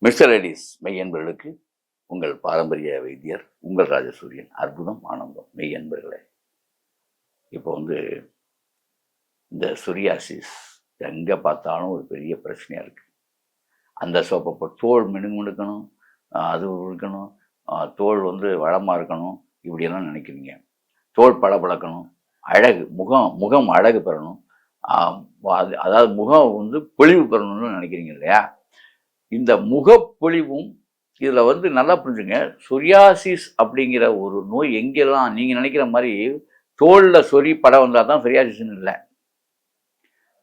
Mister ladies மெய்யன்பர்களுக்கு உங்கள் பாரம்பரிய வைத்தியர் உங்கள் ராஜசூரியன். அற்புதம் ஆனந்தம் மெய்யன்பர்களே. இப்போ இந்த சொரியாசிஸ் எங்கே பார்த்தாலும் ஒரு பெரிய பிரச்சனையாக இருக்குது. அந்த சோப்பை தோல் மினுக்கணும், அது இருக்கணும், தோல் வளமாக இருக்கணும், இப்படியெல்லாம் நினைக்கிறீங்க. தோல் பளபளக்கணும், அழகு முகம் அழகு பெறணும், அதாவது முகம் பொலிவு பெறணும்னு நினைக்கிறீங்க இல்லையா? இந்த முகப்பொழிவும் இதில் நல்லா புரிஞ்சுங்க. சொரியாசிஸ் அப்படிங்கிற ஒரு நோய் எங்கெல்லாம் நீங்கள் நினைக்கிற மாதிரி தோலில் சொறி படம் வந்தால் தான் சொரியாசிஸ்ன்னு இல்லை.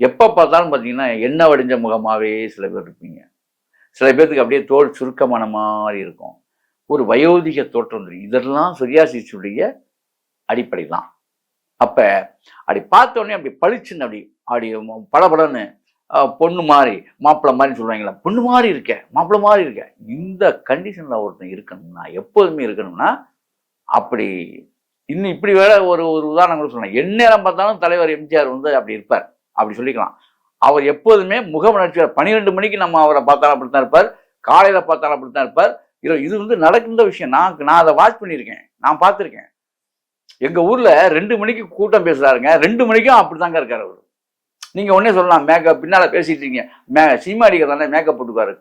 எப்போ பார்த்தாலும் பார்த்தீங்கன்னா எண்ணெய் வடிஞ்ச முகமாகவே சில பேர் இருப்பீங்க. சில பேர்த்துக்கு அப்படியே தோல் சுருக்கமான மாதிரி இருக்கும். ஒரு வயோதிக தோற்றம் தெரியும். இதெல்லாம் சொரியாசிஸுடைய அடிப்படை தான். அப்போ அப்படி பார்த்தோடனே அப்படி பளிச்சுன்னு அப்படி படபடன்னு பொண்ணு மாதிரி மாப்பிள்ளை மாதிரி சொல்லுவாங்களா, பொண்ணு மாதிரி இருக்க மாப்பிள்ளை மாதிரி இருக்க. இந்த கண்டிஷனில் ஒருத்தன் இருக்கணும்னா, எப்போதுமே இருக்கணும்னா அப்படி இன்னும் இப்படி வேற ஒரு உதாரணம் கூட சொன்னேன். எந்நேரம் பார்த்தாலும் தலைவர் எம்ஜிஆர் அப்படி இருப்பார், அப்படி சொல்லிக்கலாம். அவர் எப்போதுமே முகமலர்ச்சியார். 12 மணிக்கு நம்ம அவரை பார்த்தாலும் அப்படித்தான் இருப்பார், காலையில் பார்த்தாலும் அப்படித்தான் இருப்பார். இது நடக்கின்ற விஷயம். நான் அதை வாட்ச் பண்ணியிருக்கேன், நான் பார்த்துருக்கேன். எங்கள் ஊரில் 2 மணிக்கு கூட்டம் பேசுகிறாருங்க, 2 மணிக்கும் அப்படித்தாங்க இருக்கார் அவர். நீங்கள் ஒன்றே சொல்லலாம், மேக்கப் பின்னால் பேசிட்டு இருக்கீங்க, சினிமா அடிக்கிற தானே மேக்கப் போட்டுக்காரு.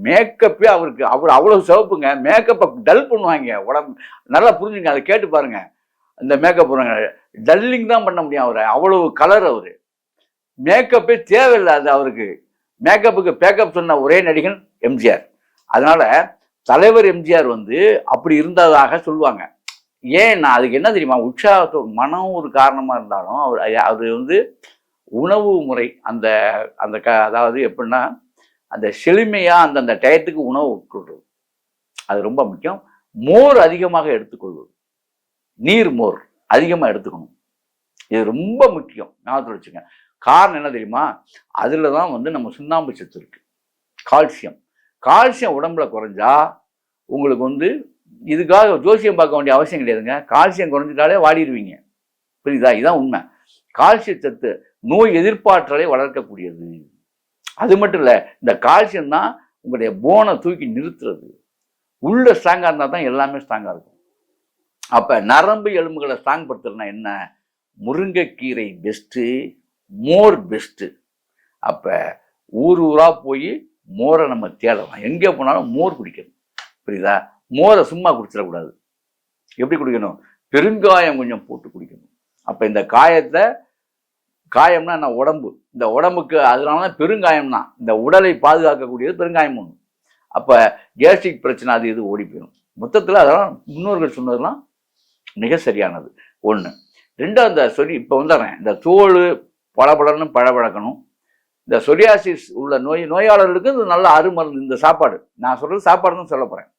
மேக்கப்பே அவர் அவ்வளோ சிவப்புங்க. மேக்கப்பை டல் பண்ணுவாங்க. உடம்பு நல்லா புரிஞ்சுங்க, அதை கேட்டு பாருங்க. இந்த மேக்கப் போடுறாங்க, டல்லிங் தான் பண்ண முடியும் அவரை, அவ்வளவு கலர் அவர். மேக்கப்பே தேவையில்லை அது அவருக்கு. மேக்கப்புக்கு பேக்கப் சொன்ன ஒரே நடிகன் எம்ஜிஆர். அதனால தலைவர் எம்ஜிஆர் அப்படி இருந்ததாக சொல்லுவாங்க. ஏன்னா அதுக்கு என்ன தெரியுமா, உற்சாகத்தோட மனம் ஒரு காரணமாக இருந்தாலும் அவர் உணவு முறை அந்த அந்த அதாவது எப்படின்னா அந்த செழுமையாக அந்தந்த டயத்துக்கு உணவு உட்கொள்வது அது ரொம்ப முக்கியம். மோர் அதிகமாக எடுத்துக்கொள்வது, நீர் மோர் அதிகமாக எடுத்துக்கணும், இது ரொம்ப முக்கியம். ஞாபகத்தில் வச்சுங்க. காரணம் என்ன தெரியுமா, அதில் தான் நம்ம சுண்ணாம்பு சத்து இருக்கு, கால்சியம் உடம்புல குறைஞ்சா உங்களுக்கு இதுக்காக ஜோசியம் பார்க்க வேண்டிய அவசியம் கிடையாதுங்க. கால்சியம் குறைஞ்சிட்டாலே வாடிடுவீங்க, புரியுதா? இதுதான் உண்மை. கால்சியம் சத்து நோய் எதிர்ப்பாற்றலை வளர்க்கக்கூடியது. அது மட்டும் இல்லை, இந்த கால்சியம் தான் உங்களுடைய போனை தூக்கி நிறுத்துறது. உள்ள ஸ்ட்ராங்காக இருந்தால் தான் எல்லாமே ஸ்ட்ராங்காக இருக்கும். அப்போ நரம்பு எலும்புகளை ஸ்ட்ராங் படுத்துறதுனா என்ன, முருங்கைக்கீரை பெஸ்ட்டு, மோர் பெஸ்ட்டு. அப்போ ஊராக போய் மோரை நம்ம தேடலாம். எங்கே போனாலும் மோர் குடிக்கணும், புரியுதா? மோரை சும்மா குடிச்சிடக்கூடாது. எப்படி குடிக்கணும், பெருங்காயம் கொஞ்சம் போட்டு குடிக்கணும். அப்போ இந்த காயம்னா என்ன, உடம்பு. இந்த உடம்புக்கு அதனால தான் பெருங்காயம்னா இந்த உடலை பாதுகாக்கக்கூடியது பெருங்காயம் ஒன்று. அப்போ கேஸ்ட்ரிக் பிரச்சனை அது இது ஓடி போயிடும். மொத்தத்தில் அதெல்லாம் முன்னோர்கள் சொன்னதெல்லாம் மிக சரியானது. ஒன்று. ரெண்டாவது இப்போ வந்துடுறேன், இந்த தோல் பளபளன்னு பழக்கணும். இந்த சொரியாசிஸ் உள்ள நோயாளர்களுக்கு இது நல்ல அருமருந்து. இந்த சாப்பாடு நான் சொல்கிறது சாப்பாடுன்னு சொல்ல போகிறேன்.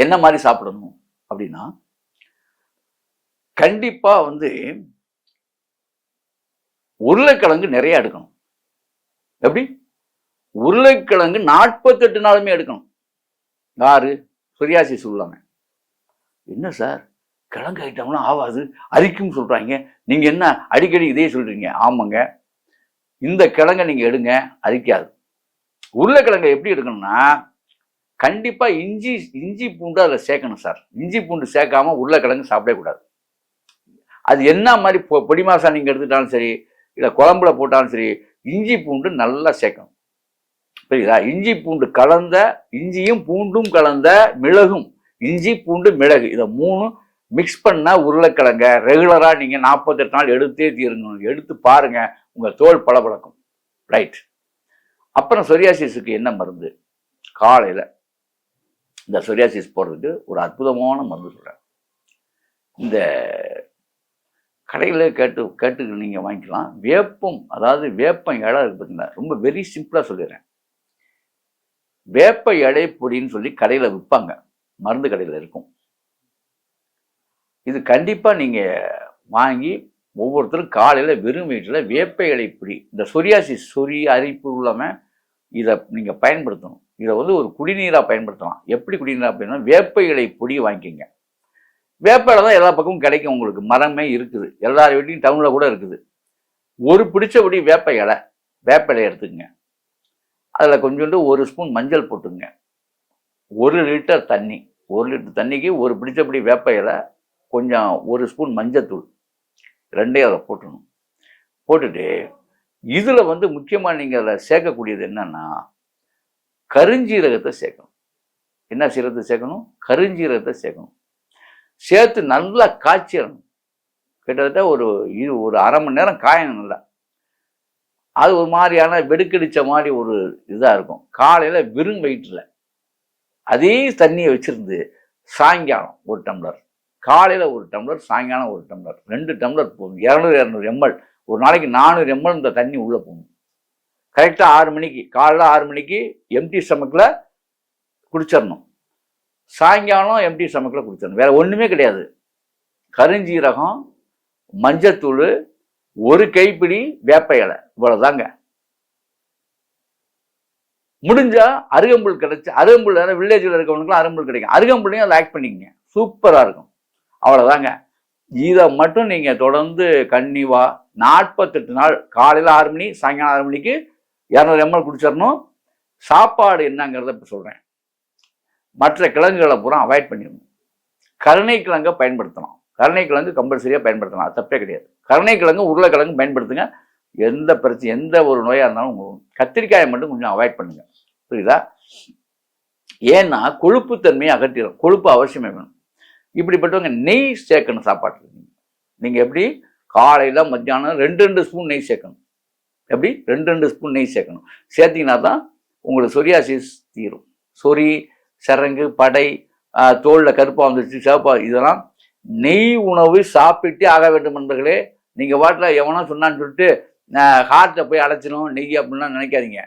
என்ன மாதிரி சாப்பிடணும் அப்படின்னா, கண்டிப்பாக உருளைக்கிழங்கு நிறைய எடுக்கணும். எப்படி? உருளைக்கிழங்கு 48 நாளுமே எடுக்கணும். யாரு? சொரியாசிஸ் உள்ளவங்க. என்ன சார் கிழங்கு ஐட்டம்லாம் ஆகாது அரிக்கும் சொல்றாங்க, நீங்க என்ன அடிக்கடி இதே சொல்றீங்க? ஆமாங்க, இந்த கிழங்கை நீங்க எடுங்க, அரிக்காது. உருளைக்கிழங்கை எப்படி எடுக்கணும்னா, கண்டிப்பா இஞ்சி பூண்டு அதில் சேர்க்கணும் சார். இஞ்சி பூண்டு சேர்க்காம உருளைக்கிழங்கு சாப்பிடவே கூடாது. அது என்ன மாதிரி பொடி மாசா நீங்க எடுத்துட்டாலும் சரி, இல்லை குழம்புல போட்டாலும் சரி, இஞ்சி பூண்டு நல்லா சேர்க்கணும், புரியுதா? இஞ்சி பூண்டு கலந்த, இஞ்சியும் பூண்டும் கலந்த மிளகும், இஞ்சி பூண்டு மிளகு, இதை 3 மிக்ஸ் பண்ண உருளைக்கிழங்க ரெகுலராக நீங்கள் 48 நாள் எடுத்தே தீருங்க. எடுத்து பாருங்க, உங்கள் தோல் பளபளக்கும். ரைட். அப்புறம் சொரியாசிஸுக்கு என்ன மருந்து? காலையில் இந்த சொரியாசிஸ் போடுறதுக்கு ஒரு அற்புதமான மருந்து சொல்கிறேன். இந்த கடையில் கேட்டு நீங்கள் வாங்கிக்கலாம். வேப்பம், அதாவது வேப்பம் இலை இருக்கு பார்த்தீங்களா, ரொம்ப வெரி சிம்பிளாக சொல்லிடுறேன். வேப்ப இலை பொடின்னு சொல்லி கடையில் விற்பாங்க, மருந்து கடையில் இருக்கும். இது கண்டிப்பாக நீங்கள் வாங்கி ஒவ்வொருத்தரும் காலையில் வெறும் வயிற்றில் வேப்ப இலை பொடி, இந்த சொரியாசிஸ் அரிப்பு உள்ளவன் இதை நீங்கள் பயன்படுத்தணும். இதை ஒரு குடிநீராக பயன்படுத்தலாம். எப்படி குடிநீராக பயன்படுத்தணும்? வேப்ப இலை பொடி வாங்கிக்கோங்க. வேப்ப இலை தான் எல்லா பக்கமும் கிடைக்கும், உங்களுக்கு மரமே இருக்குது, எல்லார் வீட்லையும் டவுனில் கூட இருக்குது. ஒரு பிடிச்சபடி வேப்ப இலை எடுத்துக்கங்க. அதில் கொஞ்சோண்டு 1 ஸ்பூன் மஞ்சள் போட்டுங்க. 1 லிட்டர் தண்ணி, 1 லிட்டர் தண்ணிக்கு ஒரு பிடிச்சபடி வேப்ப இலை, கொஞ்சம் 1 ஸ்பூன் மஞ்சத்தூள், 2ஐயும் அதில் போட்டுடணும். போட்டுட்டு இதில் வந்து முக்கியமாக நீங்கள் அதில் சேர்க்கக்கூடியது என்னன்னா, கருஞ்சீரகத்தை சேர்க்கணும். என்ன சீரகத்தை சேர்க்கணும்? கருஞ்சீரகத்தை சேர்க்கணும். சேர்த்து நல்லா காய்ச்சிடணும். கிட்டத்தட்ட ஒரு அரை மணி நேரம் காயணும் நல்லா. அது ஒரு மாதிரியான வெடுக்கடிச்ச மாதிரி ஒரு இதாக இருக்கும். காலையில் வெறும் வயிற்றில் அதே தண்ணியை வச்சிருந்து சாயங்காலம் 1 டம்ளர், காலையில் 1 டம்ளர், சாயங்காலம் 1 டம்ளர், 2 டம்ளர் போகும். 200 ml, ஒரு நாளைக்கு 400 ml இந்த தண்ணி உள்ளே போகணும். கரெக்டாக 6 மணிக்கு, காலையில் 6 மணிக்கு எம்டி ஸ்டமக்கில் குடிச்சிடணும். சாயங்காலம் எம்டி ஸ்டமக்கில் குடிச்சிடணும். வேற ஒன்றுமே கிடையாது. கருஞ்சீரகம், மஞ்சத்தூள், 1 கைப்பிடி வேப்ப இலை, இவ்வளவுதாங்க. முடிஞ்சா அருகம்புல் கிடைச்சு, அருகம்புல் வில்லேஜில் இருக்கவனுக்குலாம் அருகம்புல் கிடைக்கும், அருகம்புல்லையும் அதை ஆக்ட் பண்ணிக்கங்க, சூப்பராக இருக்கும். அவ்வளோதாங்க. இதை மட்டும் நீங்கள் தொடர்ந்து கன்னிவா 48 நாள், காலையில் 6 மணி, சாயங்காலம் 6 மணிக்கு 200 ml குடிச்சிடணும். சாப்பாடு என்னங்கிறத இப்போ சொல்கிறேன். மற்ற கிழங்குகளை பூரா அவாய்ட் பண்ணிடணும். கருணைக்கிழங்கை பயன்படுத்தலாம். கருணைக்கிழங்கு கம்பல்சரியாக பயன்படுத்தலாம், அது தப்பே கிடையாது. கருணைக்கிழங்கு, உருளைக்கிழங்கு பயன்படுத்துங்க. எந்த பிரச்சனை, எந்த ஒரு நோயாக இருந்தாலும். கத்திரிக்காயை மட்டும் கொஞ்சம் அவாய்ட் பண்ணுங்க, புரியுதா? ஏன்னா கொழுப்புத்தன்மையை அகற்றிடும். கொழுப்பு அவசியமே வேணும். இப்படிப்பட்டவங்க நெய் சேர்க்கணும் சாப்பாட்டில். நீங்கள் எப்படி காலையில் மத்தியானம் 2 ஸ்பூன் நெய் சேர்க்கணும். எப்படி 2 ஸ்பூன் நெய் சேர்க்கணும். சேர்த்திங்கன்னா தான் உங்களுக்கு சொரியாசிஸ் தீரும். சொறி, சரங்கு, படை, தோலில் கருப்பாக வந்துருச்சு, சிவப்பாக, இதெல்லாம் நெய் உணவு சாப்பிட்டு ஆக வேண்டும் நண்பர்களே. நீங்கள் வாட்டில் எவனோ சொன்னான்னு சொல்லிட்டு ஹார்ட்டை போய் அடைச்சிடும் நெய் அப்படின்லாம் நினைக்காதீங்க.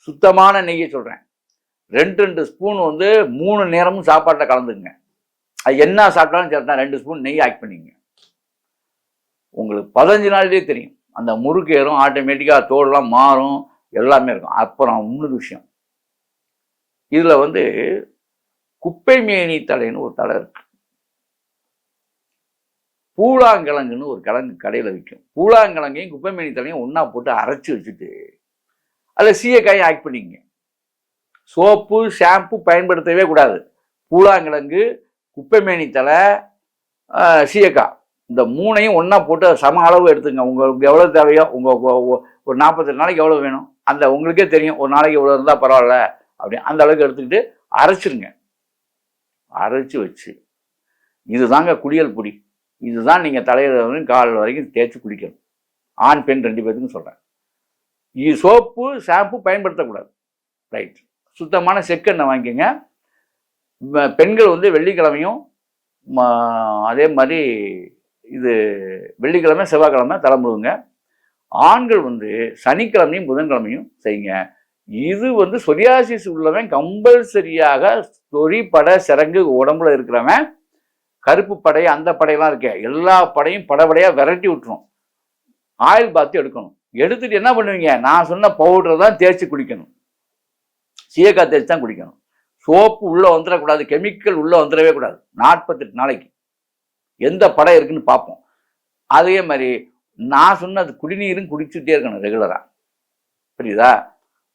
சுத்தமான நெய்யை சொல்கிறேன். 2 ஸ்பூன் வந்து 3 நேரமும் சாப்பாட்டில் கலந்துக்குங்க. அது என்ன சாப்பிட்டாலும் சேர்த்தா 2 ஸ்பூன் நெய் ஆட் பண்ணிங்க. உங்களுக்கு 15 நாள்லேயே தெரியும். அந்த முறுக்கு ஏறும், ஆட்டோமேட்டிக்காக தோல்லாம் மாறும், எல்லாமே இருக்கும். அப்புறம் இன்னொரு விஷயம், இதில் வந்து குப்பை மேனி தலைன்னு ஒரு தலை இருக்கு. பூலாங்கிழங்குன்னு ஒரு கிழங்கு கடையில் விற்கும். பூலாங்கிழங்கையும் குப்பைமேனி தலையும் ஒன்றா போட்டு அரைச்சி வச்சுட்டு அதில் சீயக்காயை ஆட் பண்ணிங்க. சோப்பு, ஷாம்பு பயன்படுத்தவே கூடாது. பூலாங்கிழங்கு, குப்பைமேனி தலை, சீயக்காய், இந்த 3ஐயும் ஒன்றா போட்டு சம அளவு எடுத்துங்க. உங்களுக்கு எவ்வளோ தேவையோ, ஒரு 48 நாளைக்கு எவ்வளோ வேணும், அந்த உங்களுக்கே தெரியும். ஒரு நாளைக்கு எவ்வளோ இருந்தால் பரவாயில்ல அப்படி அந்த அளவுக்கு எடுத்துக்கிட்டு அரைச்சிருங்க. அரைச்சி வச்சு, இதுதாங்க குளியல் பொடி. இதுதான் நீங்கள் தலையில் வந்து கால் வரைக்கும் தேய்ச்சி குளிக்கணும். ஆண் பெண் 2 பேருக்கும் சொல்கிறேன். இது சோப்பு, ஷாம்பு பயன்படுத்தக்கூடாது. ரைட். சுத்தமான செக்கெண்ணெய் வாங்கிக்கோங்க. பெண்கள் வந்து வெள்ளிக்கிழமையும் அதே மாதிரி இது வெள்ளிக்கிழமை, செவ்வாய்க்கிழமை தலைமுழுங்க. ஆண்கள் வந்து சனிக்கிழமையும் புதன்கிழமையும் செய்யுங்க. இது வந்து சொரியாசிஸ் உள்ளவன் கம்பல்சரியாக சொறி, படை, சிரங்கு உடம்புல இருக்கிறவன், கருப்பு படை, அந்த படையெல்லாம் இருக்க எல்லா படையும் படபடையாக விரட்டி விட்டுரும். ஆயில் பாத்து எடுக்கணும். எடுத்துட்டு என்ன பண்ணுவீங்க? நான் சொன்ன பவுடரை தான் தேய்ச்சி குளிக்கணும். சீயக்காய் தேய்ச்சி தான் குளிக்கணும். சோப்பு உள்ளே வந்துடக்கூடாது, கெமிக்கல் உள்ளே வந்துடவே கூடாது. 48 நாளைக்கு எந்த படம் இருக்குன்னு பார்ப்போம். அதே மாதிரி நான் சொன்னது குடிநீரும் குடிச்சுட்டே இருக்கணும் ரெகுலராக, புரியுதா?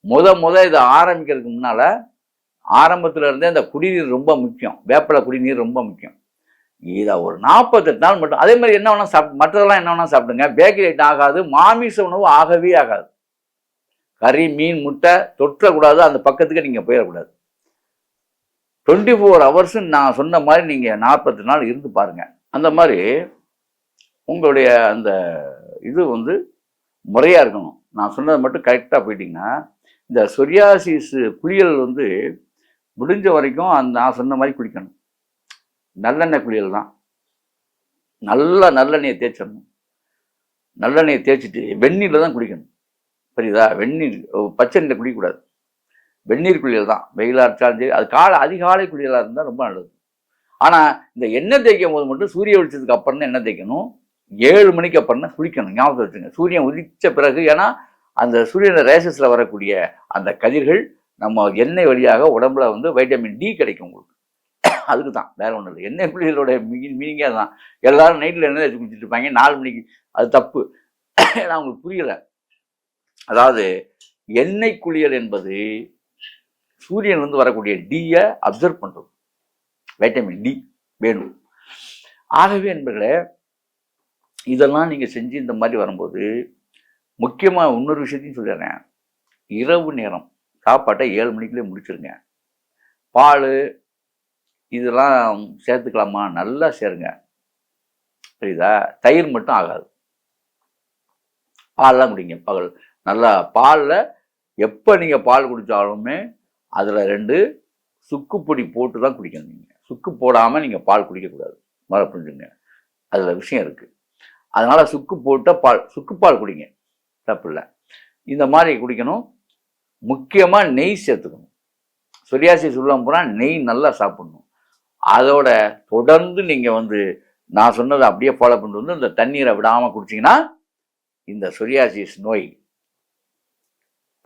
முத இதை ஆரம்பிக்கிறதுக்கு முன்னால் ஆரம்பத்தில் இருந்தே இந்த குடிநீர் ரொம்ப முக்கியம். வேப்பிலை குடிநீர் ரொம்ப முக்கியம். இதை ஒரு 48 நாள் மட்டும். அதே மாதிரி என்ன வேணால் மற்றதெல்லாம் என்ன வேணால் சாப்பிடுங்க. பேக்கரி ஐட்டம் ஆகாது, மாமிச உணவு ஆகவே ஆகாது. கறி, மீன், முட்டை தொற்றக்கூடாது, அந்த பக்கத்துக்கு நீங்கள் போயிடக்கூடாது. 24 hours நான் சொன்ன மாதிரி நீங்கள் 48 நாள் இருந்து பாருங்க. அந்த மாதிரி உங்களுடைய அந்த இது வந்து முறையாக இருக்கணும். நான் சொன்னதை மட்டும் கரெக்டாக போயிட்டீங்கன்னா இந்த சொரியாசிஸ் குளியல் வந்து முடிஞ்ச வரைக்கும் நான் சொன்ன மாதிரி குளிக்கணும். நல்லெண்ணெய் குளியல் தான். நல்லெண்ணெயை தேய்ச்சிடணும். நல்லெண்ணெயை தேய்ச்சிட்டு வெந்நீரில் தான் குளிக்கணும், புரியுதா? வெந்நீர், பச்சை நீரில் குளிக்கக்கூடாது. வெந்நீர் குளியல் தான். வெயிலாக இருந்தாலும் சரி, அது அதிகாலை குளியலாக இருந்தால் ரொம்ப நல்லது. ஆனால் இந்த எண்ணெய் தேய்க்கும் போது மட்டும் சூரிய வெளிச்சத்துக்கு அப்புறம் தான் எண்ணெய் தேய்க்கணும். 7 மணிக்கு அப்புறம் தான் குளிக்கணும். ஞாபகம் வச்சுங்க. சூரியன் உதித்த பிறகு. ஏன்னா அந்த சூரியன் ரேசஸில் வரக்கூடிய அந்த கதிர்கள் நம்ம எண்ணெய் வழியாக உடம்புல வந்து வைட்டமின் டி கிடைக்கும் உங்களுக்கு. அதுக்கு தான், வேற ஒன்றும் இல்லை. எண்ணெய் குளியலோட மீனிங்காக தான். எல்லாரும் நைட்டில் எண்ணெய் தேய்ச்சி குளிச்சுட்டு இருப்பாங்க 4 மணிக்கு. அது தப்பு. ஏன்னா அவங்களுக்கு புரியலை. அதாவது எண்ணெய் குளியல் என்பது சூரியன் வந்து வரக்கூடிய டியை அப்சர்வ் பண்ணுறது. வைட்டமின் டி வேணும். ஆகவே என்பர்களே, இதெல்லாம் நீங்கள் செஞ்சு இந்த மாதிரி வரும்போது முக்கியமாக இன்னொரு விஷயத்தையும் சொல்லிடுறேன். இரவு நேரம் சாப்பாட்டை 7 மணிக்குள்ளே முடிச்சிருங்க. பால் இதெல்லாம் சேர்த்துக்கலாமா? நல்லா சேருங்க. புரியுதா? தயிர் மட்டும் ஆகாது. பால்லாம் குடிங்க பகல். நல்லா பாலில் எப்போ நீங்கள் பால் குடித்தாலுமே அதில் 2 சுக்குப்பொடி போட்டு தான் குடிக்கணும். நீங்கள் சுக்கு போடாமல் நீங்கள் பால் குடிக்கக்கூடாது. மழை புரிஞ்சுங்க, அதில் விஷயம் இருக்குது. அதனால் சுக்கு போட்ட பால், சுக்குப்பால் குடிங்க, தப்பு இல்லை. இந்த மாதிரி குடிக்கணும். முக்கியமாக நெய் சேர்த்துக்கணும். சொரியாசிஸ் உள்ளம் போனால் நெய் நல்லா சாப்பிடணும். அதோட தொடர்ந்து நீங்கள் வந்து நான் சொன்னதை அப்படியே ஃபாலோ பண்ணிட்டு வந்து இந்த தண்ணீரை விடாமல் குடிச்சிங்கன்னா இந்த சொரியாசிஸ் நோய்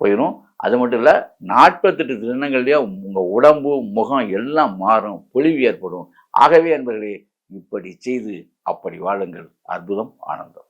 போயிடும். அது மட்டும் இல்லை, 48 தினங்கள்லேயே உங்கள் உடம்பு முகம் எல்லாம் மாறும், பொலிவு ஏற்படும். ஆகவே என்பர்களே, இப்படி செய்து அப்படி வாழுங்கள். அற்புதம், ஆனந்தம்.